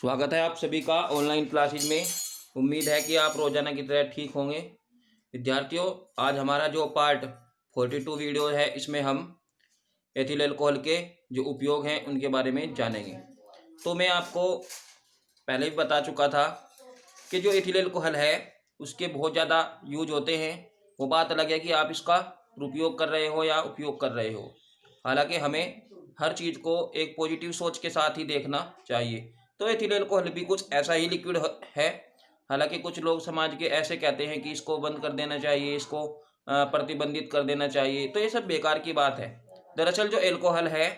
स्वागत है आप सभी का ऑनलाइन क्लासेज में। उम्मीद है कि आप रोजाना की तरह ठीक होंगे। विद्यार्थियों, आज हमारा जो पार्ट 42 वीडियो है, इसमें हम एथिल अल्कोहल के जो उपयोग हैं उनके बारे में जानेंगे। तो मैं आपको पहले भी बता चुका था कि जो एथिल अल्कोहल है उसके बहुत ज़्यादा यूज होते हैं। वो बात अलग है कि आप इसका दुरुपयोग कर रहे हो या उपयोग कर रहे हो। हालांकि हमें हर चीज़ को एक पॉजिटिव सोच के साथ ही देखना चाहिए। तो एथिल अल्कोहल भी कुछ ऐसा ही लिक्विड है। हालांकि कुछ लोग समाज के ऐसे कहते हैं कि इसको बंद कर देना चाहिए, इसको प्रतिबंधित कर देना चाहिए। तो ये सब बेकार की बात है। दरअसल जो अल्कोहल है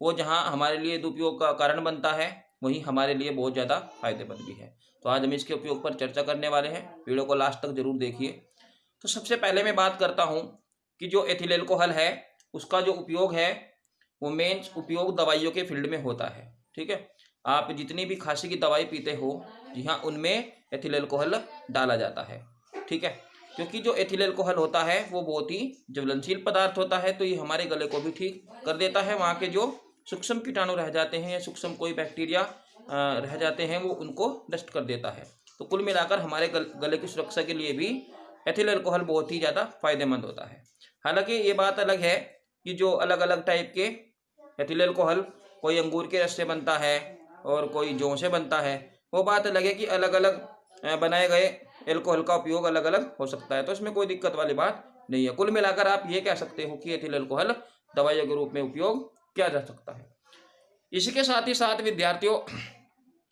वो जहाँ हमारे लिए दुरुपयोग का कारण बनता है, वहीं हमारे लिए बहुत ज़्यादा फायदेमंद भी है। तो आज हम इसके उपयोग पर चर्चा करने वाले हैं। वीडियो को लास्ट तक जरूर देखिए। तो सबसे पहले मैं बात करता हूँ कि जो एथिल अल्कोहल है उसका जो उपयोग है वो मेन उपयोग दवाइयों के फील्ड में होता है। ठीक है, आप जितनी भी खांसी की दवाई पीते हो, जी हाँ, उनमें एथिल अल्कोहल डाला जाता है। ठीक है, क्योंकि जो एथिल अल्कोहल होता है वो बहुत ही ज्वलनशील पदार्थ होता है। तो ये हमारे गले को भी ठीक कर देता है। वहाँ के जो सूक्ष्म कीटाणु रह जाते हैं या सूक्ष्म कोई बैक्टीरिया रह जाते हैं वो उनको नष्ट कर देता है। तो कुल मिलाकर हमारे गले की सुरक्षा के लिए भी एथिल अल्कोहल बहुत ही ज़्यादा फायदेमंद होता है। हालांकि ये बात अलग है कि जो अलग अलग टाइप के एथिल अल्कोहल, कोई अंगूर के रस से बनता है और कोई जौ से बनता है, वो बात अलग है कि अलग अलग बनाए गए अल्कोहल का उपयोग अलग अलग हो सकता है। तो इसमें कोई दिक्कत वाली बात नहीं है। कुल मिलाकर आप ये कह सकते हो कि एथिल अल्कोहल दवाइयों के रूप में उपयोग किया जा सकता है। इसी के साथ ही साथ विद्यार्थियों,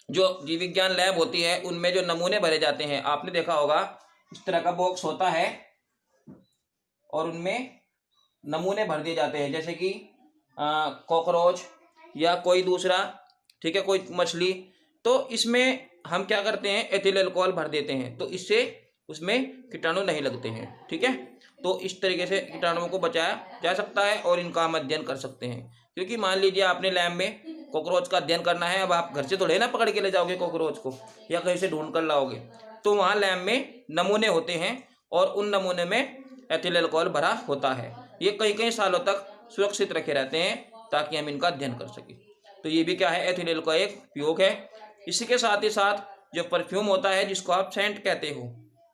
जो जीव विज्ञान लैब होती है उनमें जो नमूने भरे जाते हैं, आपने देखा होगा इस तरह का बॉक्स होता है और उनमें नमूने भर दिए जाते हैं, जैसे कि कॉकरोच या कोई दूसरा, ठीक है, कोई मछली। तो इसमें हम क्या करते हैं, एथिल अल्कोहल भर देते हैं, तो इससे उसमें कीटाणु नहीं लगते हैं। ठीक है, तो इस तरीके से कीटाणुओं को बचाया जा सकता है और इनका हम अध्ययन कर सकते हैं। क्योंकि मान लीजिए आपने लैब में कॉकरोच का अध्ययन करना है, अब आप घर से थोड़े ना पकड़ के ले जाओगे कॉकरोच को या कहीं से ढूंढ कर लाओगे। तो वहाँ लैब में नमूने होते हैं और उन नमूने में एथिल अल्कोहल भरा होता है। ये कई कई सालों तक सुरक्षित रखे रहते हैं ताकि हम इनका अध्ययन कर सकें। तो ये भी क्या है, एथिल अल्कोहल का एक उपयोग है। इसी के साथ ही साथ जो परफ्यूम होता है, जिसको आप सेंट कहते हो,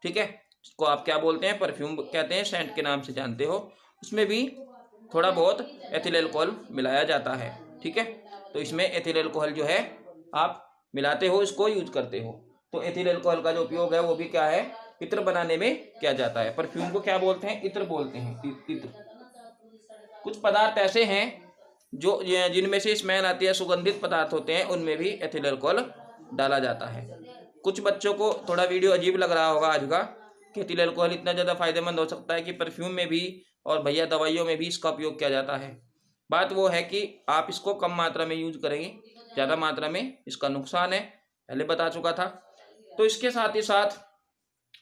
ठीक है, इसको आप क्या बोलते हैं, परफ्यूम कहते हैं, सेंट के नाम से जानते हो, उसमें भी थोड़ा बहुत एथिल अल्कोहल मिलाया जाता है। ठीक है, तो इसमें एथिल अल्कोहल जो है आप मिलाते हो, इसको यूज करते हो। तो एथिल अल्कोहल का जो उपयोग है वो भी क्या है, इत्र बनाने में किया जाता है। परफ्यूम को क्या बोलते हैं, इत्र बोलते हैं, इत्र। कुछ पदार्थ ऐसे हैं जो जिनमें से स्मेल आती है, सुगंधित पदार्थ होते हैं, उनमें भी एथिल अल्कोहल डाला जाता है। कुछ बच्चों को थोड़ा वीडियो अजीब लग रहा होगा आज का कि एथिल अल्कोहल इतना ज़्यादा फायदेमंद हो सकता है कि परफ्यूम में भी और भैया दवाइयों में भी इसका उपयोग किया जाता है। बात वो है कि आप इसको कम मात्रा में यूज करेंगे, ज़्यादा मात्रा में इसका नुकसान है, पहले बता चुका था। तो इसके साथ ही साथ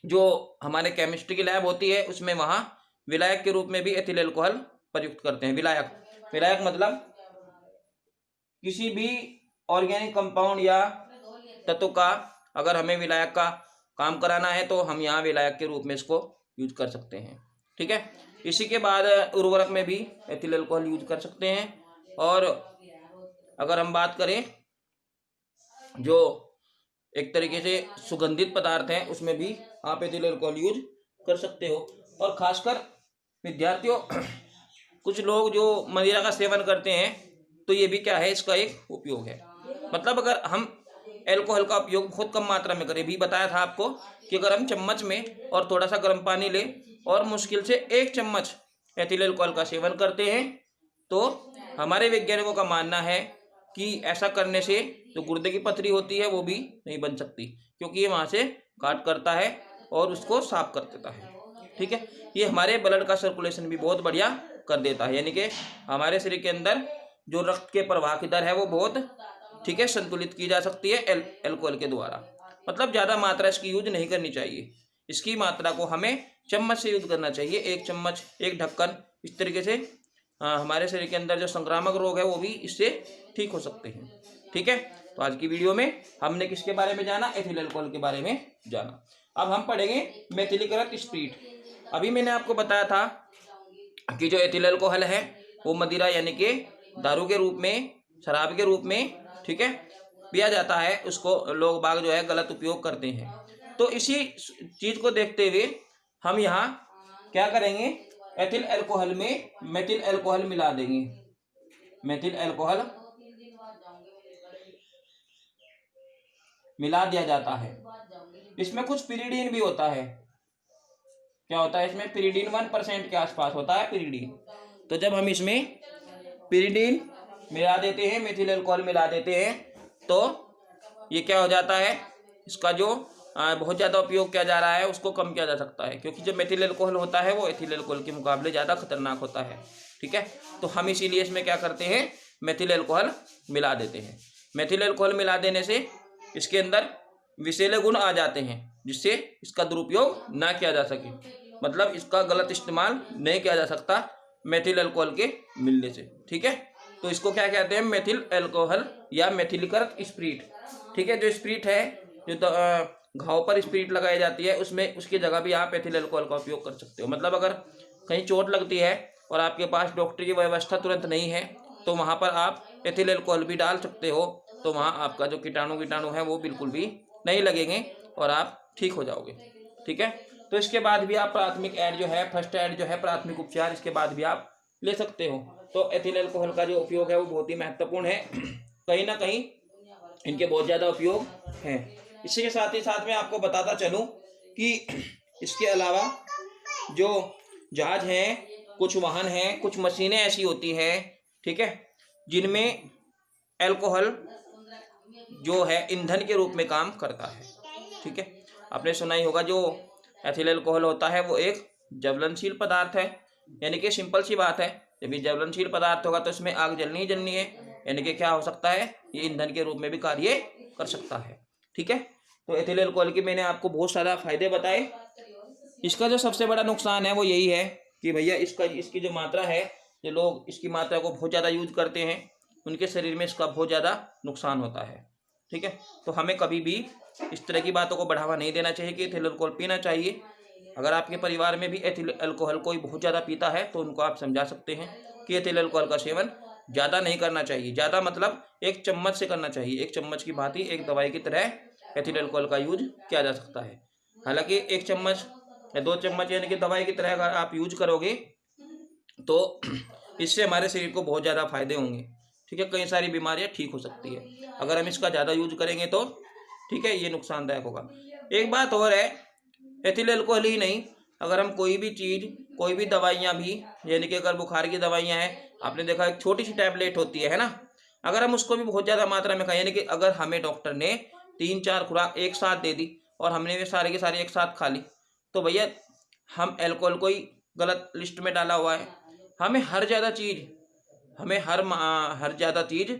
जो हमारे केमिस्ट्री की लैब होती है उसमें वहाँ विलायक के रूप में भी एथिल अल्कोहल प्रयुक्त करते हैं। विलायक, विलायक मतलब किसी भी ऑर्गेनिक कंपाउंड या तत्व का अगर हमें विलायक का काम कराना है तो हम यहाँ विलायक के रूप में इसको यूज कर सकते हैं। ठीक है, इसी के बाद उर्वरक में भी एथिल अल्कोहल यूज कर सकते हैं। और अगर हम बात करें जो एक तरीके से सुगंधित पदार्थ हैं, उसमें भी आप एथिल अल्कोहल यूज कर सकते हो। और खासकर विद्यार्थियों, कुछ लोग जो मदिरा का सेवन करते हैं, तो ये भी क्या है, इसका एक उपयोग है। मतलब अगर हम अल्कोहल का उपयोग बहुत कम मात्रा में करें, भी बताया था आपको कि अगर हम चम्मच में और थोड़ा सा गर्म पानी लें और मुश्किल से 1 चम्मच एथिल अल्कोहल का सेवन करते हैं, तो हमारे वैज्ञानिकों का मानना है कि ऐसा करने से जो गुर्दे की पथरी होती है वो भी नहीं बन सकती, क्योंकि ये वहाँ से काट करता है और उसको साफ कर देता है। ठीक है, ये हमारे ब्लड का सर्कुलेशन भी बहुत बढ़िया कर देता है, यानी कि हमारे शरीर के अंदर जो रक्त के प्रवाह की दर है वो बहुत, ठीक है, संतुलित की जा सकती है अल्कोहल के द्वारा। मतलब ज़्यादा मात्रा इसकी यूज नहीं करनी चाहिए। इसकी मात्रा को हमें चम्मच से यूज करना चाहिए, 1 चम्मच, 1 ढक्कन। इस तरीके से हमारे शरीर के अंदर जो संक्रामक रोग है वो भी इससे ठीक हो सकते हैं। ठीक है, तो आज की वीडियो में हमने किसके बारे में जाना, एथिल अल्कोहल के बारे में जाना। अब हम पढ़ेंगे मेथिलीकृत स्प्रीट। अभी मैंने आपको बताया था कि जो एथिल अल्कोहल है वो मदिरा यानी कि दारू के रूप में, शराब के रूप में, ठीक है, पिया जाता है उसको लोग बाग जो है गलत उपयोग करते हैं। तो इसी चीज को देखते हुए हम यहाँ क्या करेंगे, एथिल अल्कोहल में मेथिल अल्कोहल मिला देंगे। मेथिल अल्कोहल मिला दिया जाता है। इसमें कुछ पिरिडीन भी होता है। क्या होता है इसमें? पिरिडीन 1% के आसपास होता है पिरिडीन। तो जब हम इसमें पिरिडीन मिला देते हैं, मेथिल अल्कोहल मिला देते हैं, तो ये क्या हो जाता है, इसका जो बहुत ज़्यादा उपयोग किया जा रहा है उसको कम किया जा सकता है, क्योंकि जो मेथिल अल्कोहल होता है वो एथिल अल्कोहल के मुकाबले ज़्यादा खतरनाक होता है। ठीक है, तो हम इसीलिए इसमें क्या करते हैं, मेथिल अल्कोहल मिला देते हैं। मेथिल अल्कोहल मिला देने से इसके अंदर विषैले गुण आ जाते हैं, जिससे इसका दुरुपयोग ना किया जा सके, मतलब इसका गलत इस्तेमाल नहीं किया जा सकता मेथिल अल्कोहल के मिलने से। ठीक है, तो इसको क्या कहते हैं, मेथिल अल्कोहल या मेथिलीकृत स्प्रीट। ठीक है, जो स्प्रीट है, जो घाव पर स्प्रीट लगाई जाती है, उसमें उसकी जगह भी आप एथिल अल्कोहल का उपयोग कर सकते हो। मतलब अगर कहीं चोट लगती है और आपके पास डॉक्टर की व्यवस्था तुरंत नहीं है, तो वहाँ पर आप एथिल अल्कोहल भी डाल सकते हो। तो वहाँ आपका जो कीटाणु है वो बिल्कुल भी नहीं लगेंगे और आप ठीक हो जाओगे। ठीक है, तो इसके बाद भी आप प्राथमिक एड जो है, फर्स्ट एड जो है, प्राथमिक उपचार, इसके बाद भी आप ले सकते हो। तो एथिल अल्कोहल का जो उपयोग है वो बहुत ही महत्वपूर्ण है। कहीं ना कहीं इनके बहुत ज़्यादा उपयोग हैं। इसी के साथ ही साथ में आपको बताता चलूं कि इसके अलावा जो जहाज हैं, कुछ वाहन हैं, कुछ मशीनें ऐसी होती हैं, ठीक है, जिनमें अल्कोहल जो है ईंधन के रूप में काम करता है। ठीक है, आपने सुना ही होगा, जो एथिल अल्कोहल होता है वो एक ज्वलनशील पदार्थ है। यानी कि सिंपल सी बात है, जब ये ज्वलनशील पदार्थ होगा तो इसमें आग जलनी ही जलनी है, यानी कि क्या हो सकता है, ये ईंधन के रूप में भी कार्य कर सकता है। ठीक है, तो एथिल अल्कोहल के मैंने आपको बहुत सारा फायदे बताए। इसका जो सबसे बड़ा नुकसान है वो यही है कि भैया इसकी जो मात्रा है, जो लोग इसकी मात्रा को बहुत ज़्यादा यूज करते हैं उनके शरीर में इसका बहुत ज़्यादा नुकसान होता है। ठीक है, तो हमें कभी भी इस तरह की बातों को बढ़ावा नहीं देना चाहिए कि एथिल अल्कोहल पीना चाहिए। अगर आपके परिवार में भी एथिल अल्कोहल कोई बहुत ज़्यादा पीता है तो उनको आप समझा सकते हैं कि एथिल अल्कोहल का सेवन ज़्यादा नहीं करना चाहिए। ज़्यादा मतलब 1 चम्मच से करना चाहिए। 1 चम्मच की भांति एक दवाई की तरह एथिल अल्कोहल का यूज किया जा सकता है। हालांकि 1 चम्मच या 2 चम्मच यानी कि दवाई की तरह अगर आप यूज करोगे तो इससे हमारे शरीर को बहुत ज़्यादा फायदे होंगे। ठीक है, कई सारी बीमारियां ठीक हो सकती है अगर हम इसका ज़्यादा यूज करेंगे तो। ठीक है, ये नुकसानदायक होगा। एक बात और है, एथिल अल्कोहल ही नहीं, अगर हम कोई भी चीज़, कोई भी दवाइयाँ भी, यानी कि अगर बुखार की दवाइयाँ हैं, आपने देखा एक छोटी सी टैबलेट होती है ना, अगर हम उसको भी बहुत ज़्यादा मात्रा में खाएं, यानी कि अगर हमें डॉक्टर ने 3-4 खुराक एक साथ दे दी और हमने वे सारे के सारे एक साथ खा ली, तो भैया हम अल्कोहल को ही गलत लिस्ट में डाला हुआ है। हमें हर ज़्यादा चीज़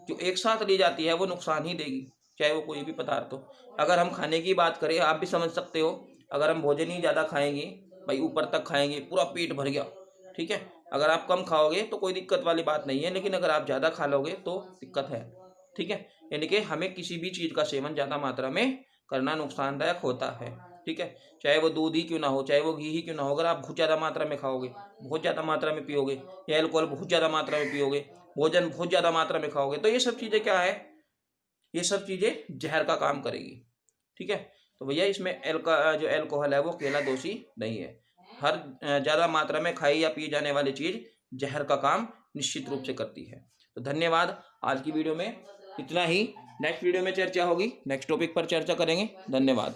जो एक साथ ली जाती है वो नुकसान ही देगी, चाहे वो कोई भी पदार्थ हो। अगर हम खाने की बात करें, आप भी समझ सकते हो, अगर हम भोजन ही ज़्यादा खाएंगे, भाई ऊपर तक खाएंगे, पूरा पेट भर गया, ठीक है, अगर आप कम खाओगे तो कोई दिक्कत वाली बात नहीं है, लेकिन अगर आप ज़्यादा खा लोगे तो दिक्कत है। ठीक है, यानी कि हमें किसी भी चीज़ का सेवन ज़्यादा मात्रा में करना नुकसानदायक होता है। ठीक है, चाहे वो दूध ही क्यों ना हो, चाहे वो घी ही क्यों ना हो, अगर आप बहुत ज़्यादा मात्रा में खाओगे, बहुत ज़्यादा मात्रा में पियोगे, या अल्कोहल बहुत ज़्यादा मात्रा में पियोगे, भोजन बहुत ज़्यादा मात्रा में खाओगे, तो ये सब चीज़ें क्या है, ये सब चीज़ें जहर का काम करेगी। ठीक है, तो भैया इसमें जो अल्कोहल है वो अकेला दोषी नहीं है। हर ज़्यादा मात्रा में खाई या पी जाने वाली चीज़ जहर का काम निश्चित रूप से करती है। तो धन्यवाद, आज की वीडियो में इतना ही। नेक्स्ट वीडियो में चर्चा होगी, नेक्स्ट टॉपिक पर चर्चा करेंगे। धन्यवाद।